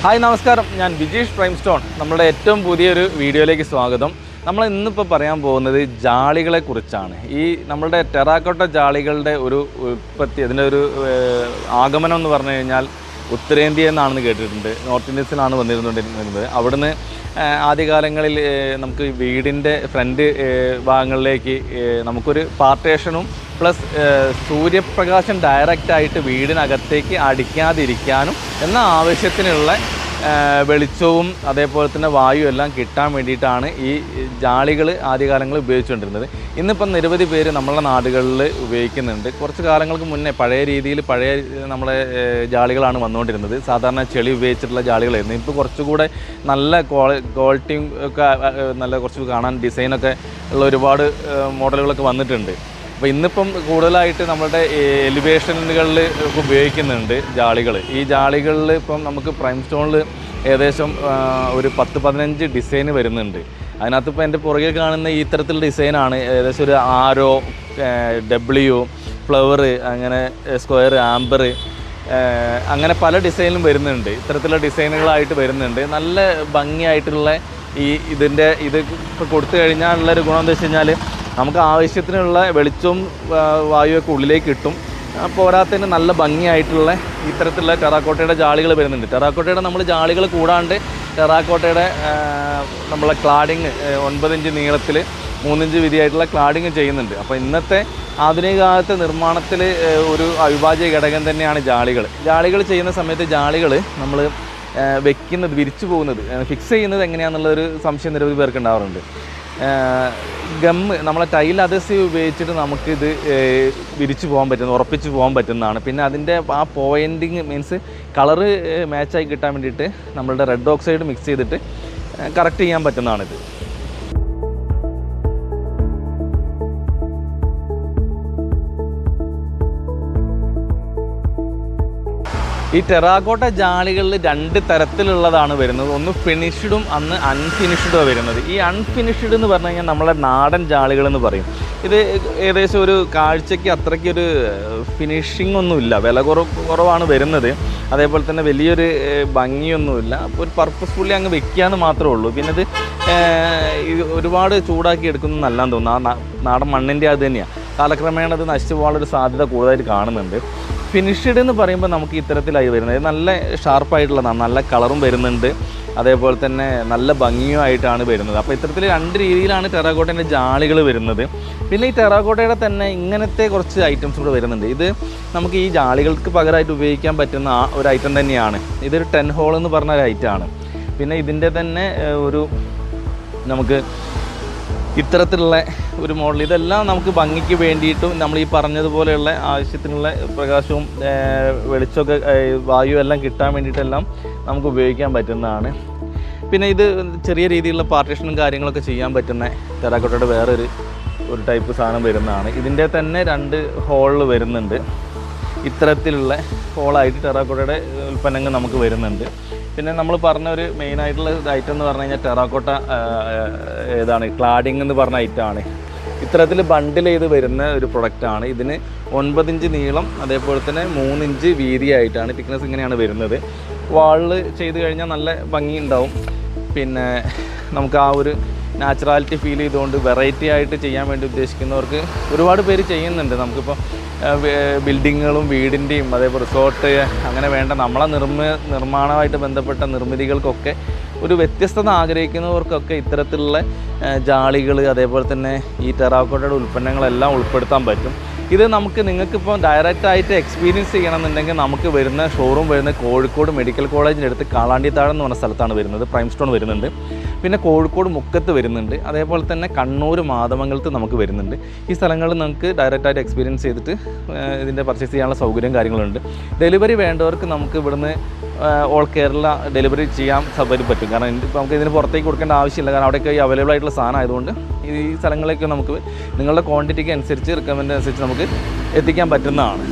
Hi നമസ്കാരം, ഞാൻ Vijeesh prime stone. നമ്മുടെ ഏറ്റവും പുതിയൊരു വീഡിയോയിലേക്ക് സ്വാഗതം. നമ്മൾ ഇന്നിപ്പോൾ പറയാൻ പോകുന്നത് ജാളികളെ കുറിച്ചാണ്. ഈ നമ്മളുടെ ടെറാക്കോട്ട ജാളികളുടെ ഒരു ഉൽപ്പത്തി, അതിൻ്റെ ഒരു ആഗമനം എന്ന് പറഞ്ഞു കഴിഞ്ഞാൽ ഉത്തരേന്ത്യയിൽ നിന്നാണെന്ന് കേട്ടിട്ടുണ്ട്. നോർത്ത് ഇന്ത്യൻസിലാണ് വന്നിരുന്നുകൊണ്ടിരുന്നത്. അവിടുന്ന് ആദ്യകാലങ്ങളിൽ നമുക്ക് വീടിൻ്റെ ഫ്രണ്ട് ഭാഗങ്ങളിലേക്ക് നമുക്കൊരു പാർട്ടേഷനും പ്ലസ് സൂര്യപ്രകാശം ഡയറക്റ്റായിട്ട് വീടിനകത്തേക്ക് അടിക്കാതിരിക്കാനും എന്ന ആവശ്യത്തിനുള്ള വെളിച്ചവും അതേപോലെ തന്നെ വായു എല്ലാം കിട്ടാൻ വേണ്ടിയിട്ടാണ് ഈ ജാളികൾ ആദ്യകാലങ്ങളിൽ ഉപയോഗിച്ചുകൊണ്ടിരുന്നത്. ഇന്നിപ്പം നിരവധി പേര് നമ്മളുടെ നാടുകളിൽ ഉപയോഗിക്കുന്നുണ്ട്. കുറച്ച് കാലങ്ങൾക്ക് മുന്നേ പഴയ രീതിയിൽ നമ്മളെ ജാളികളാണ് വന്നുകൊണ്ടിരുന്നത്. സാധാരണ ചെളി ഉപയോഗിച്ചിട്ടുള്ള ജാളികളായിരുന്നു. ഇപ്പോൾ കുറച്ചുകൂടെ നല്ല ക്വാളിറ്റിയും ഒക്കെ നല്ല കുറച്ച് കാണാൻ ഡിസൈനൊക്കെ ഉള്ള ഒരുപാട് മോഡലുകളൊക്കെ വന്നിട്ടുണ്ട്. അപ്പോൾ ഇന്നിപ്പം കൂടുതലായിട്ട് നമ്മുടെ എലിവേഷനുകളിൽ ഉപയോഗിക്കുന്നുണ്ട് ജാളികൾ. ഈ ജാളികളിൽ ഇപ്പം നമുക്ക് പ്രൈം സ്റ്റോണിൽ ഏകദേശം ഒരു 10-15 ഡിസൈൻ വരുന്നുണ്ട്. അതിനകത്ത് ഇപ്പോൾ എൻ്റെ പുറകെ കാണുന്ന ഈ ഇത്തരത്തിലുള്ള ഡിസൈനാണ്. ഏകദേശം ഒരു ആരോ, ഡബ്ല്യു, ഫ്ലവർ, അങ്ങനെ സ്ക്വയർ, ആംബർ, അങ്ങനെ പല ഡിസൈനിലും വരുന്നുണ്ട്. ഇത്തരത്തിലുള്ള ഡിസൈനുകളായിട്ട് വരുന്നുണ്ട്. നല്ല ഭംഗിയായിട്ടുള്ള ഇത് ഇപ്പോൾ കൊടുത്തു കഴിഞ്ഞാലുള്ളൊരു ഗുണം എന്താ വെച്ച് കഴിഞ്ഞാൽ നമുക്ക് ആവശ്യത്തിനുള്ള വെളിച്ചവും വായുവൊക്കെ ഉള്ളിലേക്ക് കിട്ടും. പോരാത്തതിന് നല്ല ഭംഗിയായിട്ടുള്ള ഇത്തരത്തിലുള്ള ടെറാക്കോട്ടയുടെ ജാളികൾ വരുന്നുണ്ട്. ടെറാക്കോട്ടയുടെ നമ്മൾ ജാളികൾ കൂടാണ്ട് ടെറാക്കോട്ടയുടെ നമ്മളെ ക്ലാഡിങ് 9 ഇഞ്ച് നീളത്തിൽ 3 ഇഞ്ച് വീതിയായിട്ടുള്ള ക്ലാഡിങ് ചെയ്യുന്നുണ്ട്. അപ്പോൾ ഇന്നത്തെ ആധുനിക കാലത്തെ നിർമ്മാണത്തിൽ ഒരു അവിഭാജ്യ ഘടകം തന്നെയാണ് ജാളികൾ ചെയ്യുന്ന സമയത്ത് ജാളികൾ നമ്മൾ വെക്കുന്നത്, വിരിച്ചു പോകുന്നത്, ഫിക്സ് ചെയ്യുന്നത് എങ്ങനെയാണെന്നുള്ളൊരു സംശയം നിരവധി പേർക്ക് ഉണ്ടാവാറുണ്ട്. നമ്മളെ ടൈൽ അഡ്ഹസീവ് ഉപയോഗിച്ചിട്ട് നമുക്കിത് വിരിച്ചു പോകാൻ പറ്റുന്ന, ഉറപ്പിച്ച് പോകാൻ പറ്റുന്നതാണ്. പിന്നെ അതിൻ്റെ ആ പോയിൻറ്റിങ് മീൻസ് കളറ് മാച്ചായി കിട്ടാൻ വേണ്ടിയിട്ട് നമ്മളുടെ റെഡ് ഓക്സൈഡ് മിക്സ് ചെയ്തിട്ട് കറക്റ്റ് ചെയ്യാൻ പറ്റുന്നതാണിത്. ഈ ടെറാക്കോട്ട ജാളികളിൽ 2 തരത്തിലുള്ളതാണ് വരുന്നത്. ഒന്ന് ഫിനിഷ്ഡും ഒന്ന് അൺഫിനിഷ്ഡും വരുന്നത്. ഈ അൺഫിനിഷ്ഡ് എന്ന് പറഞ്ഞു കഴിഞ്ഞാൽ നമ്മളെ നാടൻ ജാളികളെന്ന് പറയും. ഇത് ഏകദേശം ഒരു കാഴ്ചയ്ക്ക് അത്രയ്ക്കൊരു ഫിനിഷിംഗ് ഒന്നുമില്ല, വില കുറവാണ് വരുന്നത്. അതേപോലെ തന്നെ വലിയൊരു ഭംഗിയൊന്നുമില്ല. അപ്പോൾ ഒരു പർപ്പസ്ഫുള്ളി അങ്ങ് വെക്കുകയെന്ന് മാത്രമേ ഉള്ളൂ. പിന്നെ ഇത് ഒരുപാട് ചൂടാക്കി എടുക്കുന്നത് നല്ലതെന്ന് തോന്നുന്നു. നാടൻ മണ്ണിൻ്റെ അത് തന്നെയാണ്. കാലക്രമേണ അത് നശിച്ചു പോകാനുള്ളൊരു സാധ്യത കൂടുതലായിട്ട് കാണുന്നുണ്ട്. ഫിനിഷ്ഡ് എന്ന് പറയുമ്പോൾ നമുക്ക് ഇത്തരത്തിലായി വരുന്നത് നല്ല ഷാർപ്പായിട്ടുള്ളതാണ്. നല്ല കളറും വരുന്നുണ്ട്, അതേപോലെ തന്നെ നല്ല ഭംഗിയുമായിട്ടാണ് വരുന്നത്. അപ്പോൾ ഇത്തരത്തിൽ 2 രീതിയിലാണ് ടെറാക്കോട്ടേൻ്റെ ജാളികൾ വരുന്നത്. പിന്നെ ഈ ടെറാക്കോട്ടയുടെ തന്നെ ഇങ്ങനത്തെ കുറച്ച് ഐറ്റംസ് കൂടെ വരുന്നുണ്ട്. ഇത് നമുക്ക് ഈ ജാളികൾക്ക് പകരമായിട്ട് ഉപയോഗിക്കാൻ പറ്റുന്ന ഒരു ഐറ്റം തന്നെയാണ്. ഇതൊരു 10 ഹോൾ എന്ന് പറഞ്ഞ ഒരു ഐറ്റമാണ്. പിന്നെ ഇതിൻ്റെ തന്നെ നമുക്ക് ഇത്തരത്തിലുള്ള ഒരു മോഡൽ, ഇതെല്ലാം നമുക്ക് ഭംഗിക്ക് വേണ്ടിയിട്ടും നമ്മൾ ഈ പറഞ്ഞതുപോലെയുള്ള ആവശ്യത്തിനുള്ള പ്രകാശവും വെളിച്ചമൊക്കെ വായു എല്ലാം കിട്ടാൻ വേണ്ടിയിട്ടെല്ലാം നമുക്ക് ഉപയോഗിക്കാൻ പറ്റുന്നതാണ്. പിന്നെ ഇത് ചെറിയ രീതിയിലുള്ള പാർട്ടീഷനും കാര്യങ്ങളൊക്കെ ചെയ്യാൻ പറ്റുന്ന ടെറാക്കോട്ടയുടെ വേറൊരു ടൈപ്പ് സാധനം വരുന്നതാണ്. ഇതിൻ്റെ തന്നെ 2 ഹോളിൽ വരുന്നുണ്ട്. ഇത്തരത്തിലുള്ള ഹോളായിട്ട് ടെറാക്കോട്ടയുടെ ഉൽപ്പന്നങ്ങൾ നമുക്ക് വരുന്നുണ്ട്. പിന്നെ നമ്മൾ പറഞ്ഞ ഒരു മെയിനായിട്ടുള്ള ഐറ്റം എന്ന് പറഞ്ഞു കഴിഞ്ഞാൽ ടെറാക്കോട്ട ക്ലാഡിങ് എന്ന് പറഞ്ഞ ഐറ്റമാണ്. ഇത്തരത്തിൽ ബണ്ടിൽ ചെയ്ത് വരുന്ന ഒരു പ്രൊഡക്റ്റാണ്. ഇതിന് 9 ഇഞ്ച് നീളം, അതേപോലെ തന്നെ 3 ഇഞ്ച് വീതിയായിട്ടാണ്. തിക്നെസ് ഇങ്ങനെയാണ് വരുന്നത്. വാളിൽ ചെയ്ത് കഴിഞ്ഞാൽ നല്ല ഭംഗി ഉണ്ടാവും. പിന്നെ നമുക്ക് ആ ഒരു നാച്ചുറാലിറ്റി ഫീൽ ചെയ്തുകൊണ്ട് വെറൈറ്റി ആയിട്ട് ചെയ്യാൻ വേണ്ടി ഉദ്ദേശിക്കുന്നവർക്ക് ഒരുപാട് പേര് ചെയ്യുന്നുണ്ട്. നമുക്കിപ്പോൾ ബിൽഡിങ്ങുകളും വീടിൻ്റെയും അതേപോലെ റിസോർട്ട് അങ്ങനെ വേണ്ട നമ്മളെ നിർമ്മാണമായിട്ട് ബന്ധപ്പെട്ട നിർമ്മിതികൾക്കൊക്കെ ഒരു വ്യത്യസ്തത ആഗ്രഹിക്കുന്നവർക്കൊക്കെ ഇത്തരത്തിലുള്ള ജാളികൾ അതേപോലെ തന്നെ ഈ ടെറാക്കോട്ടയുടെ ഉൽപ്പന്നങ്ങളെല്ലാം ഉൾപ്പെടുത്താൻ പറ്റും. ഇത് നിങ്ങൾക്കിപ്പോൾ ഡയറക്റ്റായിട്ട് എക്സ്പീരിയൻസ് ചെയ്യണമെന്നുണ്ടെങ്കിൽ നമുക്ക് വരുന്ന ഷോറൂം വരുന്നത് കോഴിക്കോട് മെഡിക്കൽ കോളേജിനടുത്ത് കാളാണ്ടിത്താഴം എന്ന് പറഞ്ഞ സ്ഥലത്താണ് വരുന്നത്. പ്രൈം സ്റ്റോൺ വരുന്നുണ്ട്. പിന്നെ കോഴിക്കോട് മുക്കത്ത് വരുന്നുണ്ട്. അതേപോലെ തന്നെ കണ്ണൂർ മാതമംഗലത്ത് നമുക്ക് വരുന്നുണ്ട്. ഈ സ്ഥലങ്ങളിൽ നമുക്ക് ഡയറക്റ്റായിട്ട് എക്സ്പീരിയൻസ് ചെയ്തിട്ട് ഇതിൻ്റെ പർച്ചേസ് ചെയ്യാനുള്ള സൗകര്യം കാര്യങ്ങളുണ്ട്. ഡെലിവറി വേണ്ടവർക്ക് നമുക്ക് ഇവിടുന്ന് ഓൾ കേരള ഡെലിവറി ചെയ്യാൻ സൗകര്യം പറ്റും. കാരണം നമുക്ക് ഇതിന് പുറത്തേക്ക് കൊടുക്കേണ്ട ആവശ്യമില്ല. കാരണം അവിടെയൊക്കെ ഈ അവൈലബിൾ ആയിട്ടുള്ള സാധനം ആയതുകൊണ്ട് ഈ സ്ഥലങ്ങളിലേക്ക് നമുക്ക് നിങ്ങളുടെ ക്വാണ്ടിറ്റിക്ക് അനുസരിച്ച് റിക്വയർമെൻറ്റ് അനുസരിച്ച് നമുക്ക് എത്തിക്കാൻ പറ്റുന്നതാണ്.